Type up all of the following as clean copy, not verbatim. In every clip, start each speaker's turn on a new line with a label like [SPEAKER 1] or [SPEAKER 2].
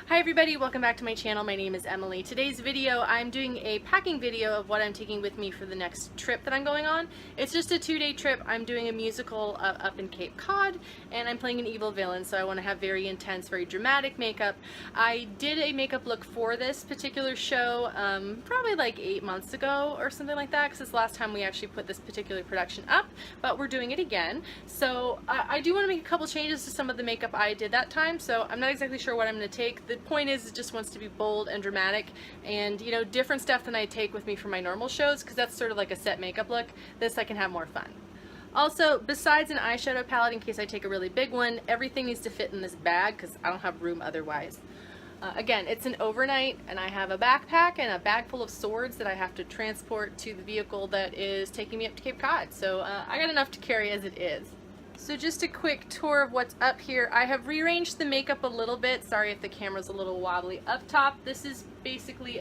[SPEAKER 1] Hi everybody, welcome back to my channel. My name is Emily. Today's video, I'm doing a packing video of what I'm taking with me for the next trip that I'm going on. It's just a 2-day trip. I'm doing a musical up in Cape Cod, and I'm playing an evil villain, so I want to have very intense, very dramatic makeup. I did a makeup look for this particular show probably like 8 months ago or something like that, because it's the last time we actually put this particular production up, but we're doing it again. So I do want to make a couple changes to some of the makeup I did that time, so I'm not exactly sure what I'm going to take. The point is, it just wants to be bold and dramatic, and you know, different stuff than I take with me for my normal shows, because that's sort of like a set makeup look. This I can have more fun. Also, besides an eyeshadow palette, in case I take a really big one, everything needs to fit in this bag because I don't have room otherwise. Again, it's an overnight, and I have a backpack and a bag full of swords that I have to transport to the vehicle that is taking me up to Cape Cod, so I got enough to carry as it is. So just a quick tour of what's up here. I have rearranged the makeup a little bit. Sorry if the camera's a little wobbly. Up top, this is basically,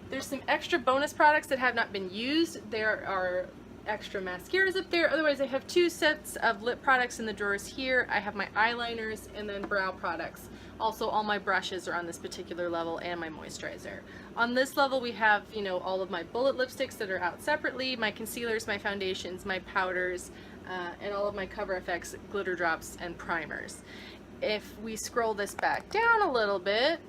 [SPEAKER 1] there's some extra bonus products that have not been used. There are extra mascaras up there. Otherwise, I have 2 sets of lip products in the drawers here. I have my eyeliners and then brow products. Also, all my brushes are on this particular level and my moisturizer. On this level, we have, you know, all of my bullet lipsticks that are out separately, my concealers, my foundations, my powders, and all of my Cover FX glitter drops and primers. If we scroll this back down a little bit,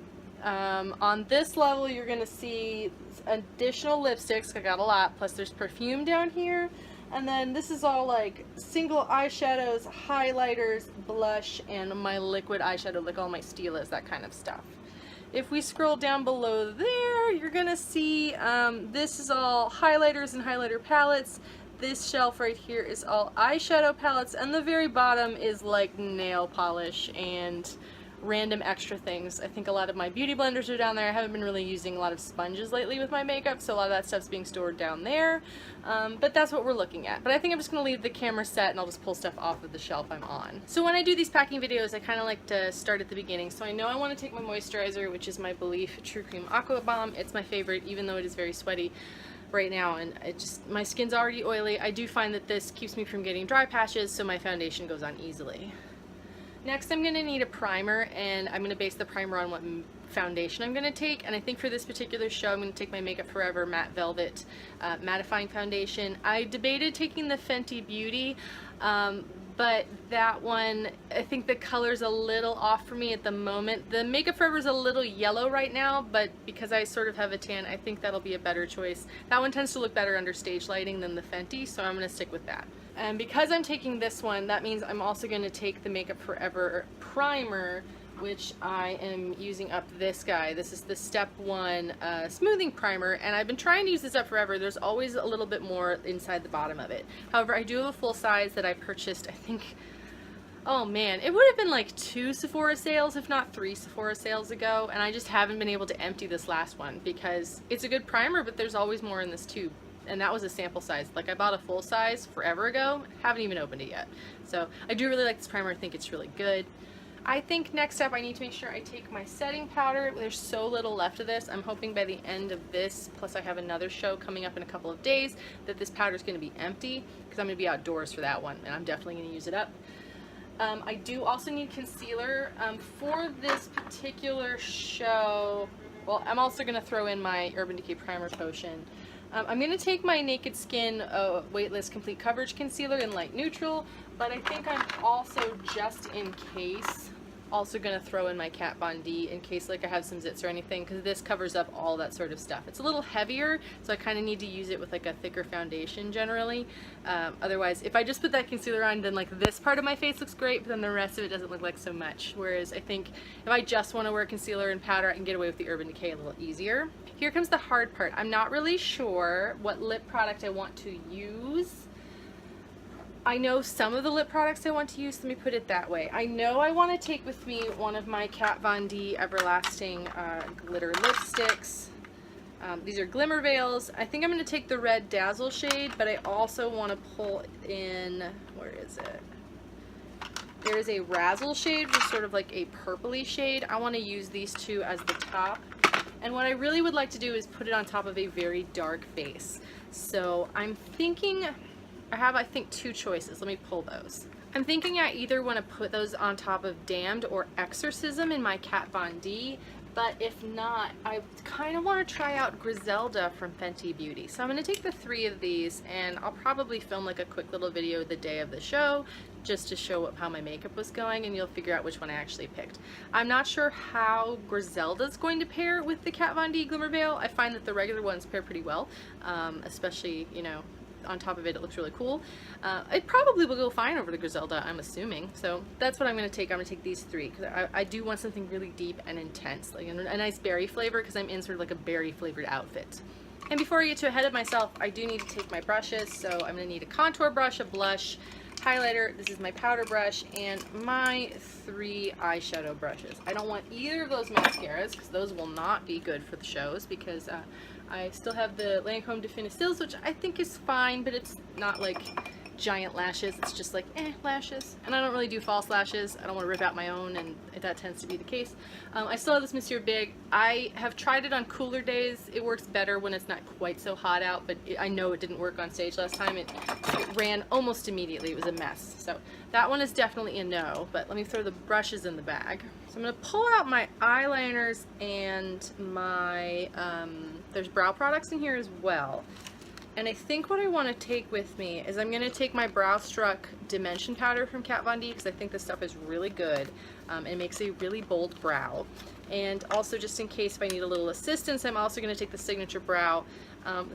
[SPEAKER 1] on this level you're going to see additional lipsticks. I got a lot, plus there's perfume down here, and then this is all like single eyeshadows, highlighters, blush, and my liquid eyeshadow, like all my Stilas, that kind of stuff. If we scroll down below there, you're gonna see this is all highlighters and highlighter palettes. This shelf right here is all eyeshadow palettes, and the very bottom is like nail polish and random extra things. I think a lot of my beauty blenders are down there. I haven't been really using a lot of sponges lately with my makeup, so a lot of that stuff's being stored down there. But that's what we're looking at. But I think I'm just going to leave the camera set and I'll just pull stuff off of the shelf I'm on. So when I do these packing videos, I kind of like to start at the beginning. So I know I want to take my moisturizer, which is my Belief True Cream Aqua Bomb. It's my favorite, even though it is very sweaty right now, and my skin's already oily. I do find that this keeps me from getting dry patches, so my foundation goes on easily. Next, I'm going to need a primer, and I'm going to base the primer on what foundation I'm going to take. And I think for this particular show, I'm going to take my Makeup Forever Matte Velvet Mattifying Foundation. I debated taking the Fenty Beauty, but that one, I think the color's a little off for me at the moment. The Makeup Forever is a little yellow right now, but because I sort of have a tan, I think that'll be a better choice. That one tends to look better under stage lighting than the Fenty, so I'm going to stick with that. And because I'm taking this one, that means I'm also going to take the Makeup Forever primer, which I am using up this guy. This is the Step 1 smoothing primer, and I've been trying to use this up forever. There's always a little bit more inside the bottom of it. However, I do have a full size that I purchased, I think, oh man, it would have been like 2 Sephora sales, if not 3 Sephora sales ago, and I just haven't been able to empty this last one because it's a good primer, but there's always more in this tube. And that was a sample size. Like, I bought a full size forever ago, haven't even opened it yet. So I do really like this primer. I think it's really good. I think next up I need to make sure I take my setting powder. There's so little left of this. I'm hoping by the end of this, plus I have another show coming up in a couple of days, that this powder is going to be empty, because I'm going to be outdoors for that one, and I'm definitely going to use it up. I do also need concealer. For this particular show, well, I'm also going to throw in my Urban Decay Primer Potion. I'm going to take my Naked Skin Weightless Complete Coverage Concealer in light neutral, but I think I'm also, just in case, also going to throw in my Kat Von D in case like I have some zits or anything, because this covers up all that sort of stuff. It's a little heavier, so I kind of need to use it with like a thicker foundation generally. Otherwise, if I just put that concealer on, then like this part of my face looks great, but then the rest of it doesn't look like so much. Whereas I think if I just want to wear concealer and powder, I can get away with the Urban Decay a little easier. Here comes the hard part. I'm not really sure what lip product I want to use. I know some of the lip products I want to use, let me put it that way. I know I want to take with me one of my Kat Von D Everlasting glitter lipsticks. These are Glimmer Veils. I think I'm going to take the Red Dazzle shade, but I also want to pull in, where is it? There is a Razzle shade, which is sort of like a purpley shade. I want to use these two as the top. And what I really would like to do is put it on top of a very dark base. So I'm thinking, I have, I think, 2 choices. Let me pull those. I'm thinking I either want to put those on top of Damned or Exorcism in my Kat Von D, but if not, I kind of want to try out Griselda from Fenty Beauty. So I'm going to take the 3 of these, and I'll probably film like a quick little video the day of the show just to show how my makeup was going, and you'll figure out which one I actually picked. I'm not sure how Griselda's going to pair with the Kat Von D Glimmer Veil. I find that the regular ones pair pretty well, especially, you know, on top of it, it looks really cool. It probably will go fine over the Griselda, I'm assuming. So that's what I'm going to take. I'm going to take these 3 because I do want something really deep and intense, like a nice berry flavor, because I'm in sort of like a berry flavored outfit. And before I get too ahead of myself, I do need to take my brushes. So I'm going to need a contour brush, a blush, highlighter, this is my powder brush, and my 3 eyeshadow brushes. I don't want either of those mascaras because those will not be good for the shows, because I still have the Lancome Definistilles, which I think is fine, but it's not like giant lashes. It's just like, lashes. And I don't really do false lashes. I don't want to rip out my own, and that tends to be the case. I still have this Monsieur Big. I have tried it on cooler days. It works better when it's not quite so hot out, but I know it didn't work on stage last time. It ran almost immediately. It was a mess. So that one is definitely a no, but let me throw the brushes in the bag. So I'm going to pull out my eyeliners and my, there's brow products in here as well. And I think what I want to take with me is I'm going to take my Brow Struck Dimension Powder from Kat Von D, because I think this stuff is really good. It makes a really bold brow. And also, just in case if I need a little assistance, I'm also going to take the Signature Brow.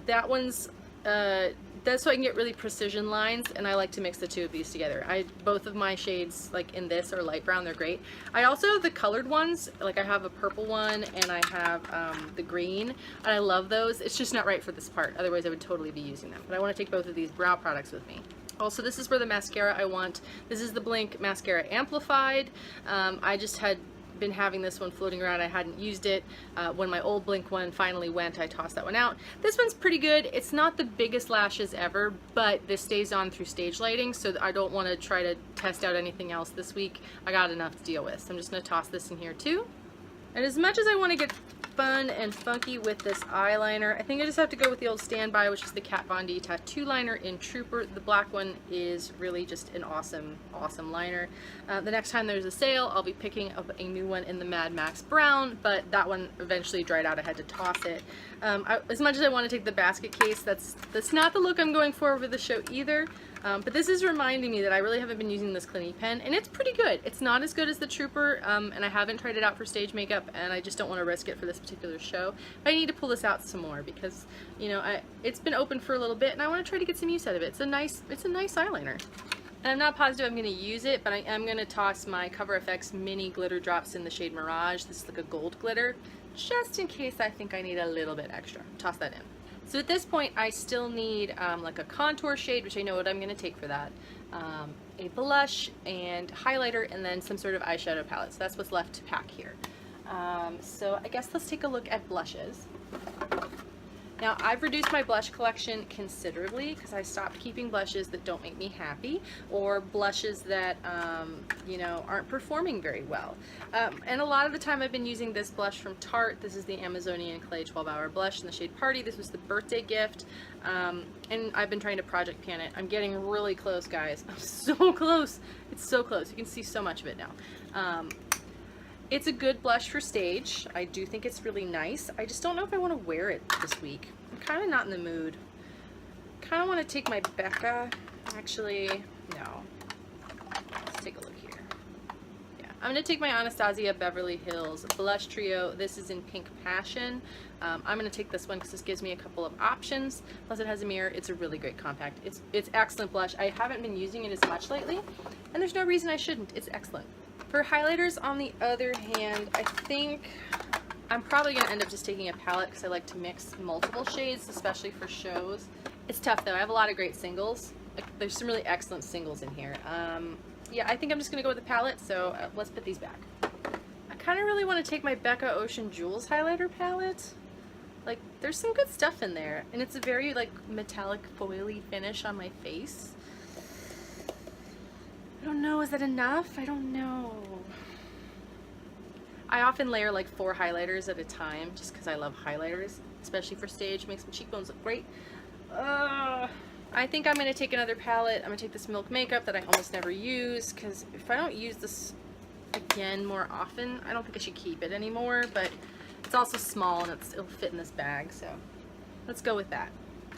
[SPEAKER 1] That one's, that's so I can get really precision lines, and I like to mix the 2 of these together. Both of my shades, like in this, are light brown. They're great. I also have the colored ones. Like I have a purple one, and I have the green, and I love those. It's just not right for this part. Otherwise, I would totally be using them. But I want to take both of these brow products with me. Also, this is for the mascara I want. This is the Blink Mascara Amplified. I just had been having this one floating around. I hadn't used it. When my old Blink one finally went, I tossed that one out. This one's pretty good. It's not the biggest lashes ever, but this stays on through stage lighting, so I don't want to try to test out anything else this week. I got enough to deal with, so I'm just going to toss this in here too. And as much as I want to get fun and funky with this eyeliner, I think I just have to go with the old standby, which is the Kat Von D Tattoo Liner in Trooper. The black one is really just an awesome, awesome liner. The next time there's a sale, I'll be picking up a new one in the Mad Max Brown, but that one eventually dried out. I had to toss it. As much as I want to take the basket case, that's not the look I'm going for over the show either. But this is reminding me that I really haven't been using this Clinique pen, and it's pretty good. It's not as good as the Trooper, and I haven't tried it out for stage makeup, and I just don't want to risk it for this particular show. But I need to pull this out some more because, you know, it's been open for a little bit, and I want to try to get some use out of it. It's a nice eyeliner. And I'm not positive I'm going to use it, but I am going to toss my Cover FX mini glitter drops in the shade Mirage. This is like a gold glitter, just in case I think I need a little bit extra. Toss that in. So at this point, I still need like a contour shade, which I know what I'm going to take for that, a blush and highlighter, and then some sort of eyeshadow palette. So that's what's left to pack here. So I guess let's take a look at blushes. Now, I've reduced my blush collection considerably because I stopped keeping blushes that don't make me happy, or blushes that, you know, aren't performing very well. And a lot of the time I've been using this blush from Tarte. This is the Amazonian Clay 12-Hour Blush in the shade Party. This was the birthday gift, and I've been trying to project pan it. I'm getting really close, guys. I'm so close. It's so close. You can see so much of it now. It's a good blush for stage. I do think it's really nice. I just don't know if I want to wear it this week. I'm kind of not in the mood. Kind of want to take my Becca. Actually, no. Let's take a look here. Yeah, I'm going to take my Anastasia Beverly Hills Blush Trio. This is in Pink Passion. I'm going to take this one because this gives me a couple of options. Plus it has a mirror. It's a really great compact. It's excellent blush. I haven't been using it as much lately, and there's no reason I shouldn't. It's excellent. For highlighters, on the other hand, I think I'm probably going to end up just taking a palette because I like to mix multiple shades, especially for shows. It's tough though. I have a lot of great singles. Like, there's some really excellent singles in here. Yeah, I think I'm just going to go with the palette, so let's put these back. I kind of really want to take my Becca Ocean Jewels highlighter palette. Like, there's some good stuff in there, and it's a very, like, metallic foily finish on my face. I don't know, is that enough? I don't know. I often layer like 4 highlighters at a time just because I love highlighters, especially for stage. Makes my cheekbones look great. I think I'm going to take another palette. I'm going to take this Milk Makeup that I almost never use, because if I don't use this again more often, I don't think I should keep it anymore, but it's also small and it'll fit in this bag, so let's go with that.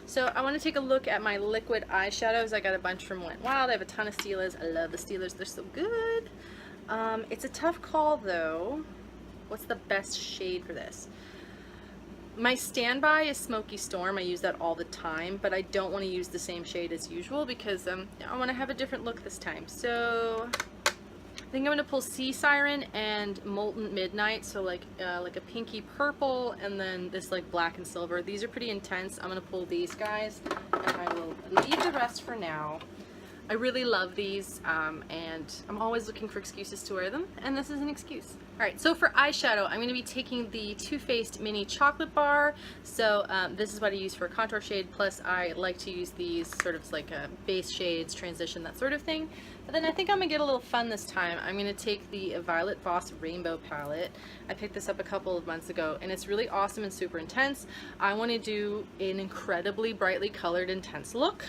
[SPEAKER 1] So I want to take a look at my liquid eyeshadows. I got a bunch from Wet n Wild. I have a ton of Steelers. I love the Steelers. They're so good. It's a tough call though. What's the best shade for this? My standby is Smoky Storm. I use that all the time, but I don't want to use the same shade as usual because I want to have a different look this time. So I think I'm going to pull Sea Siren and Molten Midnight, so like a pinky purple, and then this like black and silver. These are pretty intense. I'm going to pull these guys, and I will leave the rest for now. I really love these, and I'm always looking for excuses to wear them, and this is an excuse. Alright, so for eyeshadow, I'm going to be taking the Too Faced Mini Chocolate Bar. So this is what I use for a contour shade, plus I like to use these sort of like base shades, transition, that sort of thing. But then I think I'm going to get a little fun this time. I'm going to take the Violet Voss Rainbow Palette. I picked this up a couple of months ago, and it's really awesome and super intense. I want to do an incredibly brightly colored, intense look.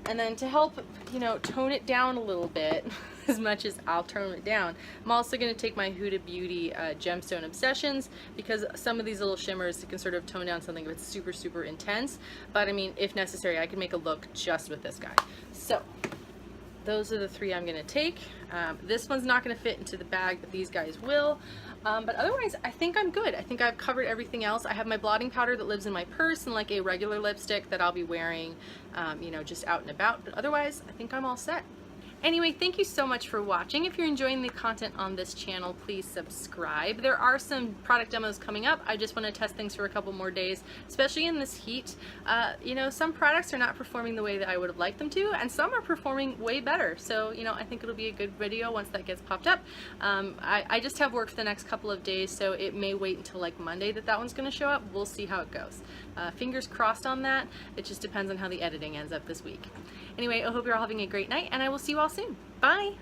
[SPEAKER 1] And then to help, you know, tone it down a little bit, as much as I'll tone it down, I'm also going to take my Huda Beauty Gemstone Obsessions, because some of these little shimmers can sort of tone down something if it's super, super intense. But I mean, if necessary, I can make a look just with this guy. So those are the three I'm going to take. This one's not going to fit into the bag, but these guys will. But otherwise, I think I'm good. I think I've covered everything else. I have my blotting powder that lives in my purse, and like a regular lipstick that I'll be wearing, you know, just out and about. But otherwise, I think I'm all set. Anyway, thank you so much for watching. If you're enjoying the content on this channel, please subscribe. There are some product demos coming up. I just want to test things for a couple more days, especially in this heat. You know, some products are not performing the way that I would have liked them to, and some are performing way better. So, you know, I think it'll be a good video once that gets popped up. I just have work for the next couple of days, so it may wait until like Monday that one's going to show up. We'll see how it goes. Fingers crossed on that. It just depends on how the editing ends up this week. Anyway, I hope you're all having a great night, and I will see you all soon. Bye!